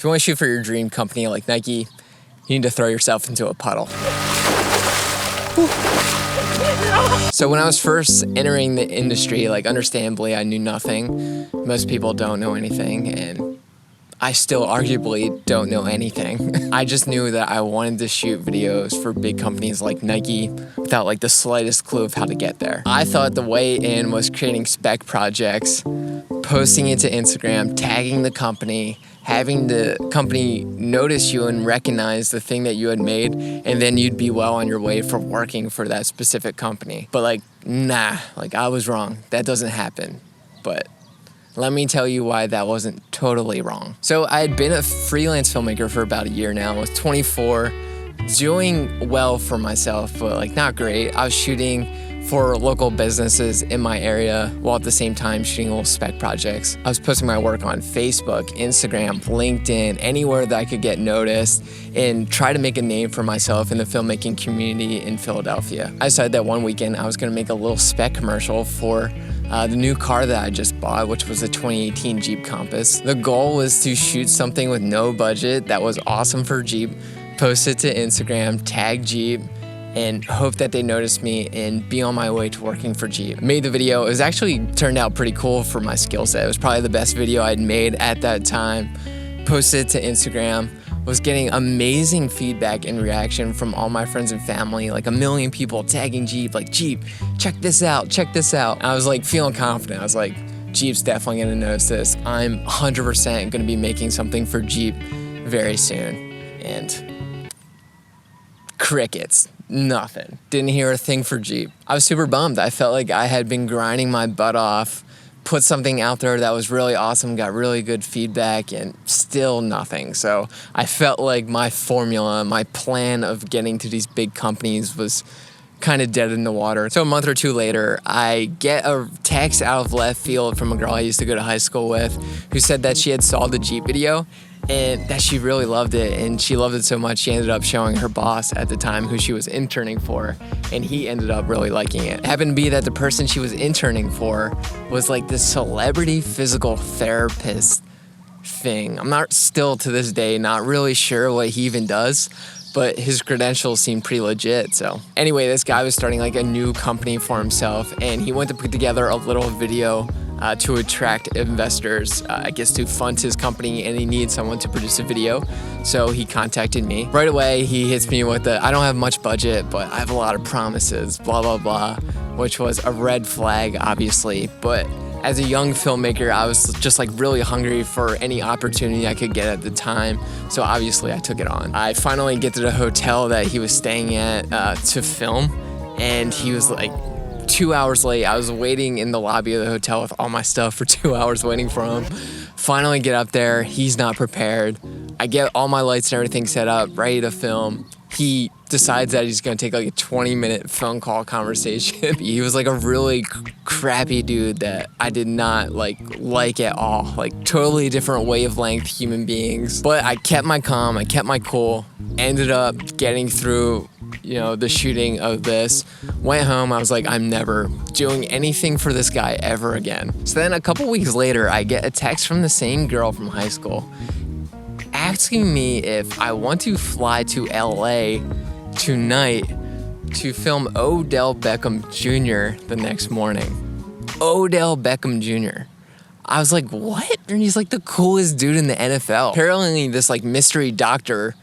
If you want to shoot for your dream company like Nike, you need to throw yourself into a puddle. So when I was first entering the industry, like understandably, I knew nothing. Most people don't know anything, and I still arguably don't know anything. I just knew that I wanted to shoot videos for big companies like Nike without like the slightest clue of how to get there. I thought the way in was creating spec projects, posting it to Instagram, tagging the company, having the company notice you and recognize the thing that you had made, and then you'd be well on your way for working for that specific company. But like, nah, like I was wrong. That doesn't happen. But let me tell you why that wasn't totally wrong. So I had been a freelance filmmaker for about a year now. I was 24, doing well for myself, but like not great. I was shooting for local businesses in my area while at the same time shooting little spec projects. I was posting my work on Facebook, Instagram, LinkedIn, anywhere that I could get noticed and try to make a name for myself in the filmmaking community in Philadelphia. I decided that one weekend I was gonna make a little spec commercial for the new car that I just bought, which was a 2018 Jeep Compass. The goal was to shoot something with no budget that was awesome for Jeep, post it to Instagram, tag Jeep, and hope that they noticed me and be on my way to working for Jeep. Made the video. It was actually turned out pretty cool for my skill set. It was probably the best video I'd made at that time. Posted it to Instagram. Was getting amazing feedback and reaction from all my friends and family, like 1 million people tagging Jeep, like, Jeep, check this out, check this out. And I was like feeling confident. I was like, Jeep's definitely gonna notice this. I'm 100% gonna be making something for Jeep very soon. And crickets, nothing. Didn't hear a thing for Jeep. I was super bummed. I felt like I had been grinding my butt off, put something out there that was really awesome, got really good feedback, and still nothing. So I felt like my formula, my plan of getting to these big companies was kind of dead in the water. So a month or two later, I get a text out of left field from a girl I used to go to high school with who said that she had saw the Jeep video and that she really loved it, and she loved it so much she ended up showing her boss at the time who she was interning for, and he ended up really liking it. It happened to be that the person she was interning for was like this celebrity physical therapist thing. I'm not still to this day not really sure what he even does, but his credentials seem pretty legit. So anyway, this guy was starting like a new company for himself, and he went to put together a little video to attract investors, I guess to fund his company, and he needed someone to produce a video. So he contacted me. Right away, he hits me with I don't have much budget, but I have a lot of promises, blah, blah, blah, which was a red flag, obviously. But as a young filmmaker, I was just like really hungry for any opportunity I could get at the time. So obviously I took it on. I finally get to the hotel that he was staying at to film, and he was like 2 hours late. I was waiting in the lobby of the hotel with all my stuff for 2 hours waiting for him. Finally get up there, he's not prepared. I get all my lights and everything set up, ready to film. He decides that he's gonna take like a 20-minute phone call conversation. He was like a really crappy dude that I did not like at all. Like totally different wavelength human beings. But I kept my calm, I kept my cool, ended up getting through the shooting of this. Went home, I was like, I'm never doing anything for this guy ever again. So then a couple weeks later, I get a text from the same girl from high school asking me if I want to fly to LA tonight to film Odell Beckham Jr. the next morning. Odell Beckham Jr. I was like, what? And he's like the coolest dude in the NFL. Apparently this like mystery doctor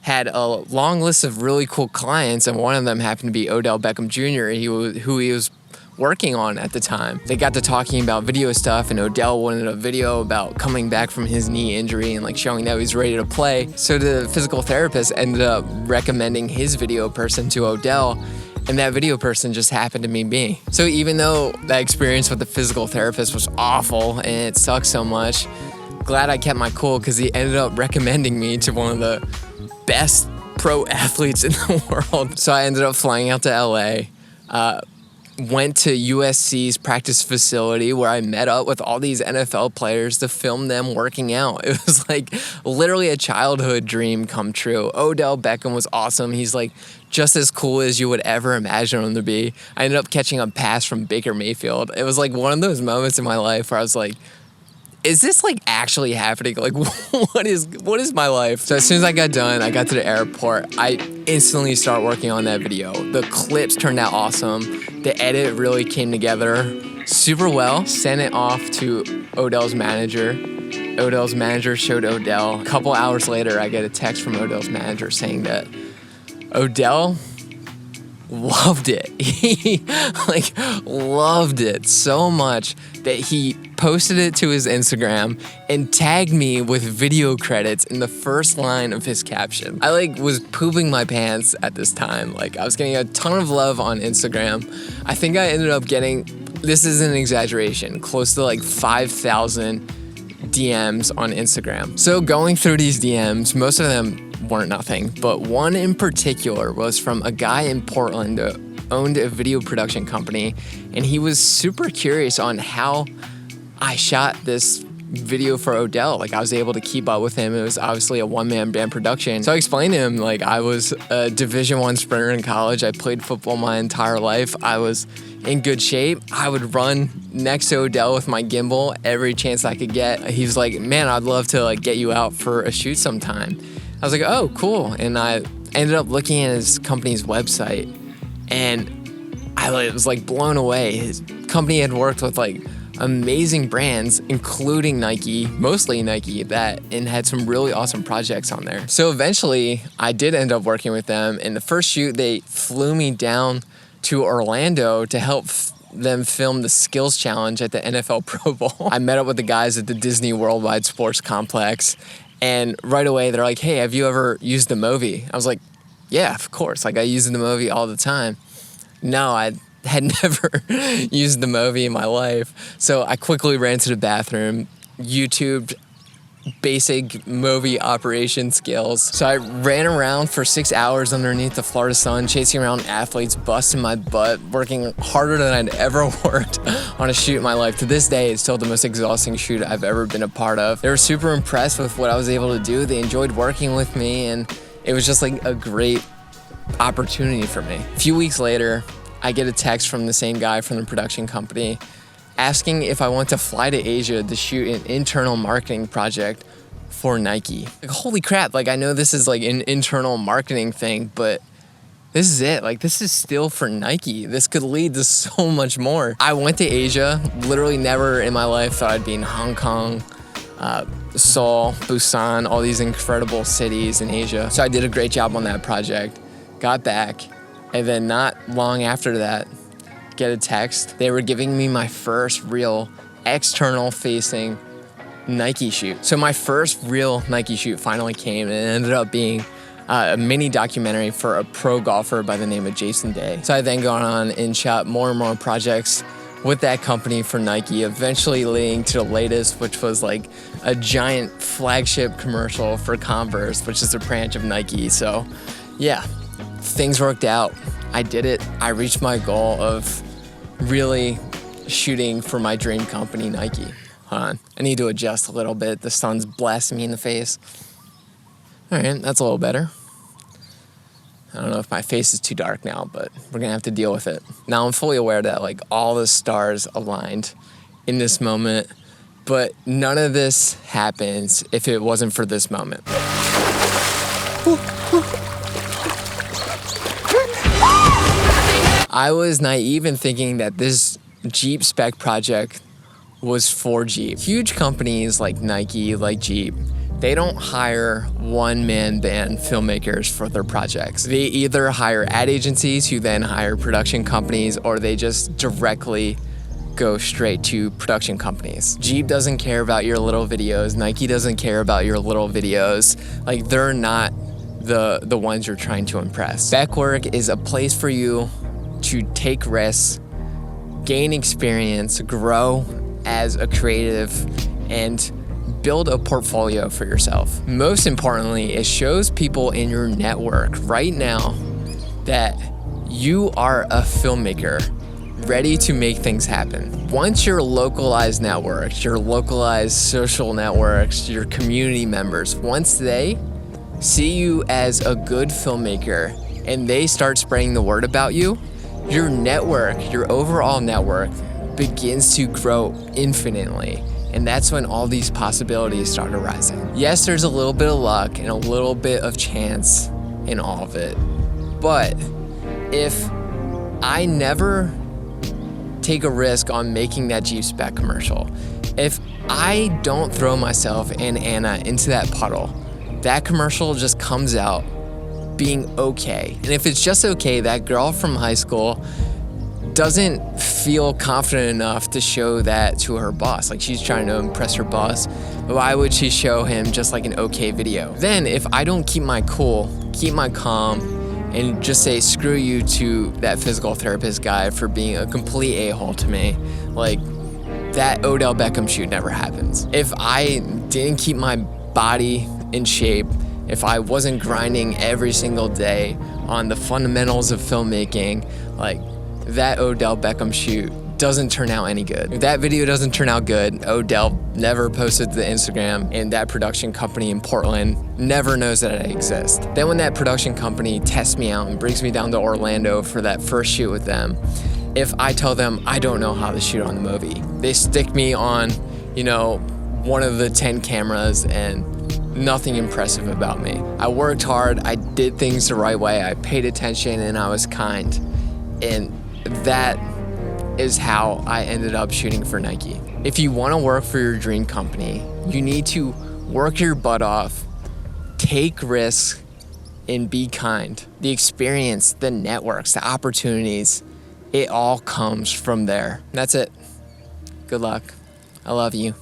had a long list of really cool clients, and one of them happened to be Odell Beckham Jr., who he was working on at the time. They got to talking about video stuff, and Odell wanted a video about coming back from his knee injury and like showing that he was ready to play. So the physical therapist ended up recommending his video person to Odell, and that video person just happened to be me. So even though that experience with the physical therapist was awful and it sucked so much, glad I kept my cool because he ended up recommending me to one of the best pro athletes in the world. So I ended up flying out to LA, went to USC's practice facility where I met up with all these NFL players to film them working out. It was like literally a childhood dream come true. Odell Beckham was awesome. He's like just as cool as you would ever imagine him to be. I ended up catching a pass from Baker Mayfield. It was like one of those moments in my life where I was like, is this like actually happening? Like, what is my life? So as soon as I got done, I got to the airport, I instantly start working on that video. The clips turned out awesome. The edit really came together super well. Sent it off to Odell's manager. Odell's manager showed Odell. A couple hours later, I get a text from Odell's manager saying that Odell loved it. He like loved it so much that he posted it to his Instagram and tagged me with video credits in the first line of his caption. I like was pooping my pants at this time. Like I was getting a ton of love on Instagram. I think I ended up getting, this is an exaggeration, close to like 5,000 DMs on Instagram. So going through these DMs, most of them weren't nothing, but one in particular was from a guy in Portland who owned a video production company, and he was super curious on how I shot this video for Odell. Like I was able to keep up with him. It was obviously a one-man band production. So I explained to him like I was a Division I sprinter in college. I played football my entire life. I was in good shape. I would run next to Odell with my gimbal every chance I could get. He was like, man, I'd love to like get you out for a shoot sometime. I was like, oh, cool. And I ended up looking at his company's website, and I was like blown away. His company had worked with like amazing brands, including Nike, mostly Nike, and had some really awesome projects on there. So eventually I did end up working with them. In the first shoot, they flew me down to Orlando to help them film the skills challenge at the NFL Pro Bowl. I met up with the guys at the Disney Worldwide Sports Complex, and right away they're like, hey, have you ever used the Movi? I was like, yeah, of course. Like I use the Movi all the time. No, I had never used the Movi in my life. So I quickly ran to the bathroom, YouTubed basic Movi operation skills. So I ran around for 6 hours underneath the Florida sun, chasing around athletes, busting my butt, working harder than I'd ever worked on a shoot in my life. To this day, it's still the most exhausting shoot I've ever been a part of. They were super impressed with what I was able to do. They enjoyed working with me, and it was just like a great opportunity for me. A few weeks later, I get a text from the same guy from the production company asking if I want to fly to Asia to shoot an internal marketing project for Nike. Like, holy crap, like I know this is like an internal marketing thing, but this is it. Like this is still for Nike. This could lead to so much more. I went to Asia, literally never in my life thought I'd be in Hong Kong, Seoul, Busan, all these incredible cities in Asia. So I did a great job on that project, got back, and then not long after that, get a text. They were giving me my first real external facing Nike shoot. So my first real Nike shoot finally came, and it ended up being a mini documentary for a pro golfer by the name of Jason Day. So I then gone on and shot more and more projects with that company for Nike, eventually leading to the latest, which was like a giant flagship commercial for Converse, which is a branch of Nike. So yeah, things worked out. I did it. I reached my goal of really shooting for my dream company, Nike. Hold on, I need to adjust a little bit. The sun's blasting me in the face. All right, that's a little better. I don't know if my face is too dark now, but we're gonna have to deal with it. Now I'm fully aware that like all the stars aligned in this moment, but none of this happens if it wasn't for this moment. I was naive in thinking that this Jeep spec project was for Jeep. Huge companies like Nike, like Jeep, they don't hire one-man band filmmakers for their projects. They either hire ad agencies who then hire production companies, or they just directly go straight to production companies. Jeep doesn't care about your little videos. Nike doesn't care about your little videos. Like, they're not the ones you're trying to impress. Spec work is a place for you to take risks, gain experience, grow as a creative, and build a portfolio for yourself. Most importantly, it shows people in your network right now that you are a filmmaker ready to make things happen. Once your localized networks, your localized social networks, your community members, once they see you as a good filmmaker and they start spreading the word about you, your network, your overall network begins to grow infinitely. And that's when all these possibilities started rising. Yes, there's a little bit of luck and a little bit of chance in all of it. But if I never take a risk on making that Jeep spec commercial, if I don't throw myself and Anna into that puddle, that commercial just comes out being okay. And if it's just okay, that girl from high school doesn't feel confident enough to show that to her boss. Like, she's trying to impress her boss. Why would she show him just like an okay video? Then if I don't keep my cool, keep my calm, and just say screw you to that physical therapist guy for being a complete a-hole to me, like, that Odell Beckham shoot never happens. If I didn't keep my body in shape, if I wasn't grinding every single day on the fundamentals of filmmaking, like, that Odell Beckham shoot doesn't turn out any good. If that video doesn't turn out good, Odell never posted to the Instagram, and that production company in Portland never knows that I exist. Then when that production company tests me out and brings me down to Orlando for that first shoot with them, if I tell them I don't know how to shoot on the movie, they stick me on, one of the 10 cameras and nothing impressive about me. I worked hard, I did things the right way, I paid attention, and I was kind. And that is how I ended up shooting for Nike. If you want to work for your dream company, you need to work your butt off, take risks, and be kind. The experience, the networks, the opportunities, it all comes from there. That's it. Good luck. I love you.